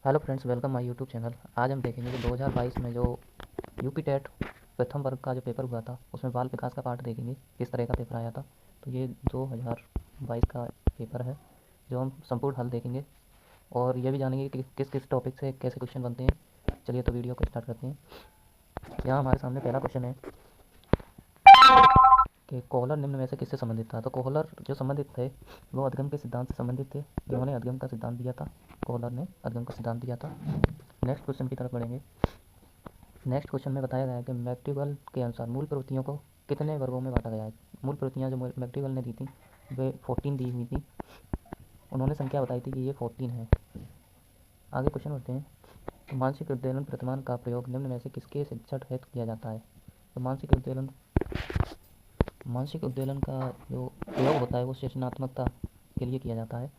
Hello friends, welcome my YouTube channel. आज हम देखेंगे कि 2022 में जो यूपी टेट प्रथम वर्ग का जो पेपर हुआ था उसमें बाल विकास का पार्ट देखेंगे किस तरह का पेपर आया था। तो ये 2022 का पेपर है जो हम संपूर्ण हल देखेंगे और ये भी जानेंगे कि किस किस टॉपिक से कैसे क्वेश्चन बनते हैं। चलिए तो वीडियो को स्टार्ट करते हैं। यहाँ हमारे सामने पहला क्वेश्चन है कि कोहलर निम्न में से किससे संबंधित था। तो कोहलर जो संबंधित थे वो अधगम के सिद्धांत से संबंधित थे। जिन्होंने अधगम का सिद्धांत दिया था, कोहलर ने अधगम का सिद्धांत दिया था। नेक्स्ट क्वेश्चन की तरफ बढ़ेंगे। नेक्स्ट क्वेश्चन में बताया गया है कि मैक्सवेल के अनुसार मूल प्रवृत्तियों को कितने वर्गों में बांटा गया है। मूल प्रवृत्तियाँ जो मैक्सवेल ने दी थी वे 14 दी हुई थी। उन्होंने संख्या बताई थी कि ये 14 है। आगे क्वेश्चन बढ़ते हैं। तो मानसिक उद्वेलन प्रतिमान का प्रयोग निम्न में से किसके शिक्षण हेतु किया जाता है। तो मानसिक उद्वेलन का जो प्रयोग होता है वो सृजनात्मकता के लिए किया जाता है।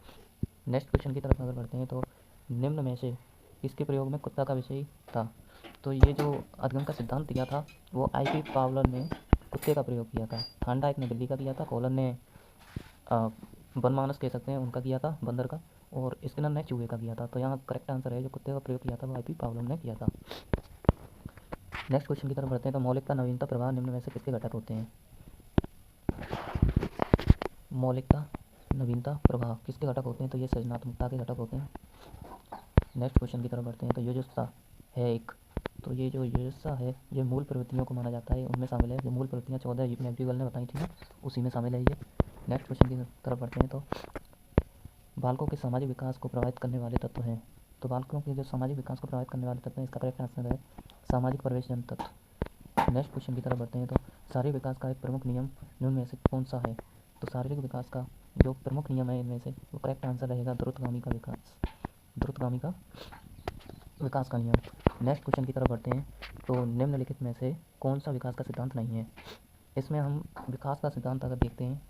नेक्स्ट क्वेश्चन की तरफ अगर बढ़ते हैं तो निम्न में से किसके प्रयोग में कुत्ता का विषय था। तो ये जो अधगम का सिद्धांत दिया था वो आई.पी. पावलर ने कुत्ते का प्रयोग किया था। थांडाइक ने बिल्ली का किया था। कोहलर ने वनमानस कह सकते हैं उनका किया था, बंदर का। और स्किनर ने चूहे का किया था। तो यहाँ करेक्ट आंसर है जो कुत्ते का प्रयोग किया था वो आई.पी. पावलर ने किया था। नेक्स्ट क्वेश्चन की तरफ बढ़ते हैं। तो मौलिकता, नवीनता, प्रवाह निम्न में से किसके घटक होते हैं। मौलिकता, नवीनता, प्रवाह किसके घटक होते हैं। तो ये सृजनात्मकता के घटक होते हैं। नेक्स्ट क्वेश्चन की तरफ बढ़ते हैं। तो युजुत्सा है एक। तो ये जो युजुत्सा है ये मूल प्रवृत्तियों को माना जाता है, उनमें शामिल है। जो मूल प्रवृत्तियाँ 14 मैक्सवेल ने बताई थी उसी में शामिल है ये। नेक्स्ट क्वेश्चन की तरफ बढ़ते हैं। तो बालकों के सामाजिक विकास को प्रभावित करने वाले तत्व हैं। तो बालकों के जो सामाजिक विकास को प्रभावित करने वाले तत्व हैं इसका करेक्ट आंसर है सामाजिक प्रवेशजन तत्व। नेक्स्ट क्वेश्चन की तरफ बढ़ते हैं। तो शारीरिक विकास का एक प्रमुख नियम निम्न में से कौन सा है। तो शारीरिक विकास का जो प्रमुख नियम है इनमें से वो करेक्ट आंसर रहेगा द्रुतगामी का विकास का नियम। नेक्स्ट क्वेश्चन की तरफ बढ़ते हैं। तो निम्नलिखित में से कौन सा विकास का सिद्धांत नहीं है। इसमें हम विकास का सिद्धांत अगर देखते हैं,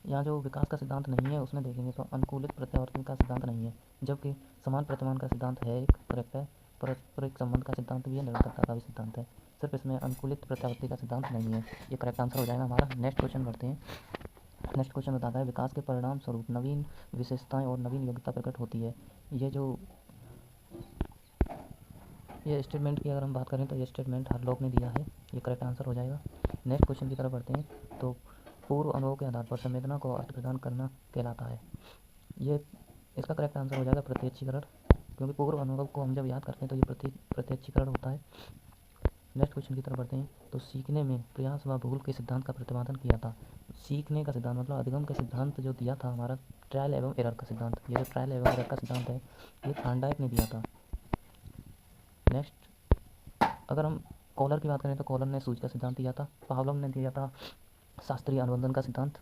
यहाँ जो विकास का सिद्धांत नहीं है उसमें देखेंगे तो अनुकूलित प्रत्यावर्तन का सिद्धांत नहीं है, जबकि समान प्रतिमान का सिद्धांत है एक करेक्ट है। परस्परिक संबंध का सिद्धांत भी है, निरंतरता का भी सिद्धांत है। सिर्फ इसमें अनुकूलित प्रत्यावर्ती का सिद्धांत नहीं है। ये करेक्ट आंसर हो जाएगा हमारा। नेक्स्ट क्वेश्चन बढ़ते हैं। नेक्स्ट क्वेश्चन बताता है विकास के परिणाम स्वरूप नवीन विशेषताएं और नवीन योग्यता प्रकट होती है। ये स्टेटमेंट की अगर हम बात करें तो ये स्टेटमेंट हर लोग ने दिया है। ये करेक्ट आंसर हो जाएगा। नेक्स्ट क्वेश्चन की तरफ बढ़ते हैं। तो पूर्व अनुभव के आधार पर संवेदना को अर्थ प्रदान करना कहलाता है। ये इसका करेक्ट आंसर हो जाएगा प्रत्यक्षीकरण, क्योंकि पूर्व अनुभव को हम जब याद करते हैं तो ये प्रत्यक्षीकरण होता है। नेक्स्ट क्वेश्चन की तरफ बढ़ते हैं। तो सीखने में प्रयास व भूल के सिद्धांत का प्रतिपादन किया था। सीखने का सिद्धांत मतलब अधगम का सिद्धांत जो दिया था हमारा ट्रायल एवं एरर का सिद्धांत। ये जो ट्रायल एवं एरर का सिद्धांत है ये थांडाइक ने दिया था। नेक्स्ट अगर हम कोहलर की बात करें तो कोहलर ने सूझ का सिद्धांत दिया था। पावलोव ने दिया था शास्त्रीय अनुबंधन का सिद्धांत।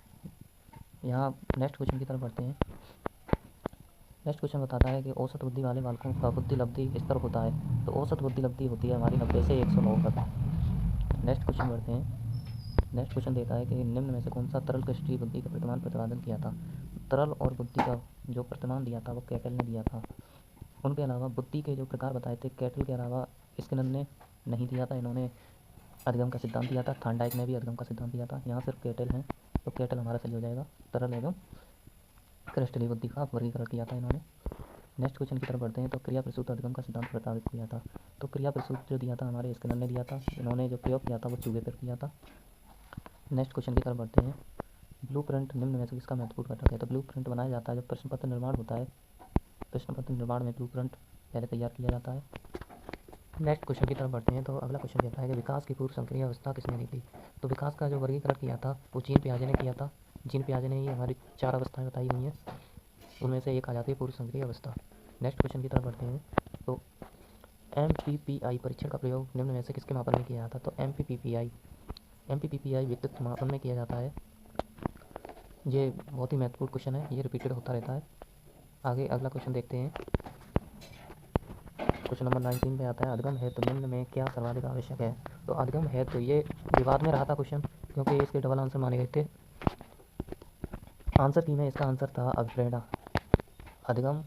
यहाँ नेक्स्ट क्वेश्चन की तरफ बढ़ते हैं। नेक्स्ट क्वेश्चन बताता है कि औसत बुद्धि वाले बालकों का बुद्धि लब्धि स्तर होता है। तो औसत बुद्धि लब्धि होती है हमारी 90 से 109 तक। नेक्स्ट क्वेश्चन बढ़ते हैं। नेक्स्ट क्वेश्चन देता है कि निम्न में से कौन सा तरल क्रिस्टलीय बुद्धि का प्रतिमान प्रतिपादन किया था। तरल और बुद्धि का जो प्रतिमान दिया था वो कैटल ने दिया था। उनके अलावा बुद्धि के जो प्रकार बताए थे कैटल के अलावा स्किनर ने नहीं दिया था। इन्होंने अधगम का सिद्धांत दिया था। थांडाइक ने भी अधगम का सिद्धांत दिया था। यहाँ सिर्फ कैटल है तो कैटल हमारा सही हो जाएगा। तरल एवं क्रिस्टलीय बुद्धि का वर्गीकरण किया था इन्होंने। नेक्स्ट क्वेश्चन की तरफ बढ़ते हैं। तो क्रिया प्रसूत अधगम का सिद्धांत प्रस्तावित किया था। तो क्रिया प्रसूत जो दिया था हमारे स्किनर ने दिया था। इन्होंने जो प्रयोग किया था वो चूहे पर किया था। नेक्स्ट क्वेश्चन की तरफ बढ़ते हैं। ब्लूप्रिंट निम्न में से किसका महत्वपूर्ण घटक है। तो ब्लूप्रिंट बनाया जाता है जब प्रश्न पत्र निर्माण होता है। प्रश्न पत्र निर्माण में ब्लूप्रिंट पहले तैयार किया जाता है। नेक्स्ट क्वेश्चन की तरफ बढ़ते हैं। तो अगला क्वेश्चन कहता है कि विकास की पूर्व संक्रिया अवस्था किसने दी थी। तो विकास का जो वर्गीकरण किया था वो जीन पियाजे ने किया था। जीन पियाजे ने ही हमारी 4 अवस्थाएं बताई हुई हैं, उनमें से एक आ जाती है पूर्व संक्रिया अवस्था। नेक्स्ट क्वेश्चन की तरफ बढ़ते हैं। तो MPPI परीक्षण का प्रयोग निम्न में से किसके मापन में किया जाता है। तो MPPI व्यक्तित्व मापन में किया जाता है। ये बहुत ही महत्वपूर्ण क्वेश्चन है, ये रिपीटेड होता रहता है। आगे अगला क्वेश्चन देखते हैं। क्वेश्चन नंबर 19 पे आता है अधगम है तो निम्न में क्या सर्वाधिक आवश्यक है। तो अधगम है तो ये विवाद में रहा था क्वेश्चन, क्योंकि इसके डबल आंसर माने गए थे। आंसर की में इसका आंसर था अभिप्रेरणा। अधगम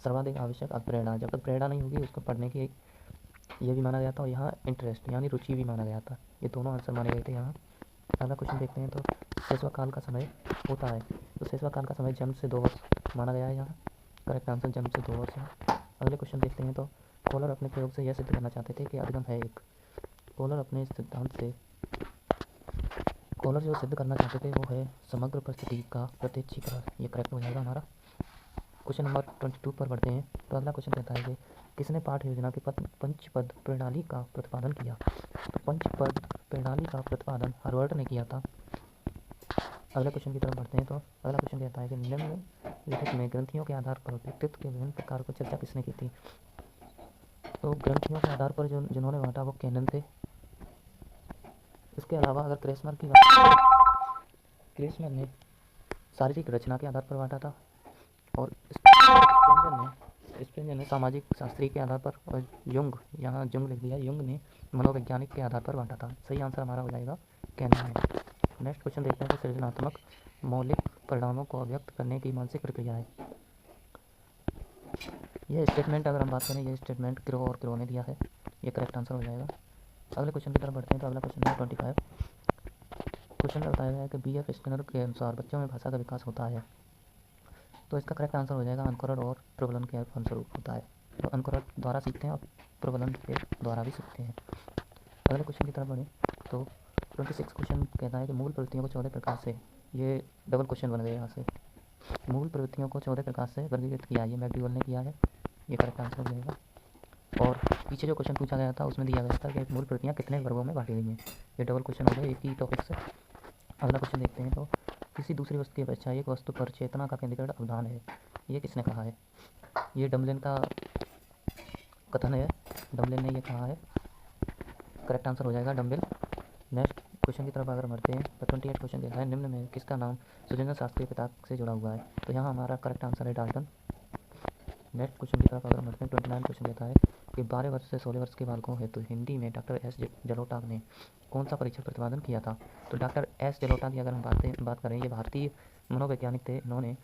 सर्वाधिक आवश्यक अभिप्रेरणा। जब तक प्रेरणा नहीं होगी उसको पढ़ने की ये भी माना गया था और यहाँ इंटरेस्ट यानी रुचि भी माना गया था। ये दोनों आंसर माने गए थे यहाँ। अगला क्वेश्चन देखते हैं। तो शैशव काल का समय होता है। तो शैशव काल का समय जन्म से 2 वर्ष माना गया है यहाँ। करेक्ट आंसर जन्म से 2 वर्ष है। अगले क्वेश्चन देखते हैं। तो कॉलर अपने प्रयोग से यह सिद्ध करना चाहते थे कि अधिगम है एक। कॉलर अपने सिद्धांत से कॉलर जो सिद्ध करना चाहते थे वो है समग्र परिस्थिति का प्रत्यक्षीकरण। ये करेक्ट हो जाएगा हमारा। क्वेश्चन नंबर 22 पर बढ़ते हैं। तो अगला क्वेश्चन कहता है कि किसने पाठ योजना की पंचपद प्रणाली का प्रतिपादन किया। तो पंचपद प्रणाली का प्रतिपादन हार्वर्ड ने किया था। अगले क्वेश्चन की तरफ बढ़ते हैं। तो अगला क्वेश्चन कहता है कि निम्नलिखित में ग्रंथियों के आधार पर व्यक्तित्व के विभिन्न प्रकार पर चर्चा किसने की थी। तो ग्रंथियों के आधार पर जिन्होंने बांटा वो कैनन थे। इसके अलावा अगर क्रेसमर की बात, क्रेसमर ने शारीरिक रचना के आधार पर बांटा था और स्प्रेंजर ने सामाजिक शास्त्री के आधार पर, और युंग, यहाँ जुंग लिख दिया, युंग ने मनोवैज्ञानिक के आधार पर बांटा था। सही आंसर हमारा हो जाएगा कैनन में। नेक्स्ट क्वेश्चन देखते हैं। तो सृजनात्मक मौलिक परिणामों को अभिव्यक्त करने की मानसिक प्रक्रिया है। यह स्टेटमेंट अगर हम बात करें, यह स्टेटमेंट क्रो और क्रो ने दिया है। ये करेक्ट आंसर हो जाएगा। अगले क्वेश्चन की तरफ बढ़ते हैं। तो अगला क्वेश्चन है 25। क्वेश्चन में बताया गया है कि B.F. स्किनर के अनुसार बच्चों में भाषा का विकास होता है। तो इसका करेक्ट आंसर हो जाएगा अनुकरण और प्रबलन के फलस्वरूप होता है। तो अनुकरण द्वारा सीखते हैं और प्रबलन के द्वारा भी सीखते हैं। अगले क्वेश्चन की तरफ बढ़े। तो 26 क्वेश्चन कहता है कि मूल प्रवृत्तियों को 14 प्रकार से, ये डबल क्वेश्चन बन गए यहाँ से, मूल प्रवृत्तियों को 14 प्रकार से वर्गीकृत किया है। ये मैकडूगल ने किया है। ये करेक्ट आंसर हो जाएगा। और पीछे जो क्वेश्चन पूछा गया था उसमें दिया गया था कि मूल प्रवृत्तियाँ कितने वर्गों में बांटी गई हैं। ये डबल क्वेश्चन हो गए एक ही टॉपिक से। अगला क्वेश्चन देखते हैं। तो किसी दूसरी वस्तु की अपेक्षा एक वस्तु पर चेतना का केंद्रीकरण अवधान है। ये किसने कहा है। ये डम्बलिन का कथन है। डम्बलिन ने ये कहा है। करेक्ट आंसर हो जाएगा डम्बल। नेक्स्ट क्वेश्चन की तरफ अगर बढ़ते हैं। तो 28 क्वेश्चन कहता है निम्न में किसका नाम सुजेंद्र शास्त्री पिता से जुड़ा हुआ है। तो यहाँ हमारा करेक्ट आंसर है डाल्टन। नेक्स्ट क्वेश्चन की तरफ अगर बढ़ते हैं। 29 क्वेश्चन कहता है कि 12 वर्ष से 16 वर्ष के बालकों हेतु हिंदी में डॉक्टर एस जलोटा ने कौन सा परीक्षण प्रतिपादन किया था। तो डॉक्टर एस जलोटा की अगर हम बात करें, ये भारतीय मनोवैज्ञानिक थे। इन्होंने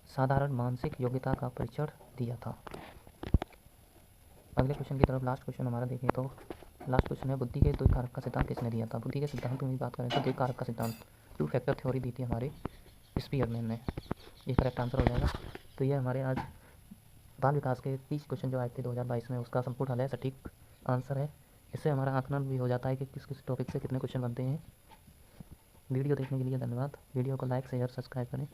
साधारण मानसिक योग्यता का परीक्षण दिया था। अगले क्वेश्चन की तरफ लास्ट क्वेश्चन हमारा देखें। तो लास्ट क्वेश्चन है बुद्धि के द्विकारक का सिद्धांत किसने दिया था। बुद्धि के सिद्धांत में बात करें तो द्विकारक का सिद्धांत, 2 फैक्टर थ्योरी दी थी हमारे स्पीयरमैन ने। ये करेक्ट आंसर हो जाएगा। तो ये हमारे आज बाल विकास के 30 क्वेश्चन जो आए थे 2022 में, उसका संपूर्ण हल है, सटीक आंसर है। इससे हमारा आकलन भी हो जाता है कि किस किस टॉपिक से कितने क्वेश्चन बनते हैं। वीडियो देखने के लिए धन्यवाद। वीडियो को लाइक शेयर सब्सक्राइब करें।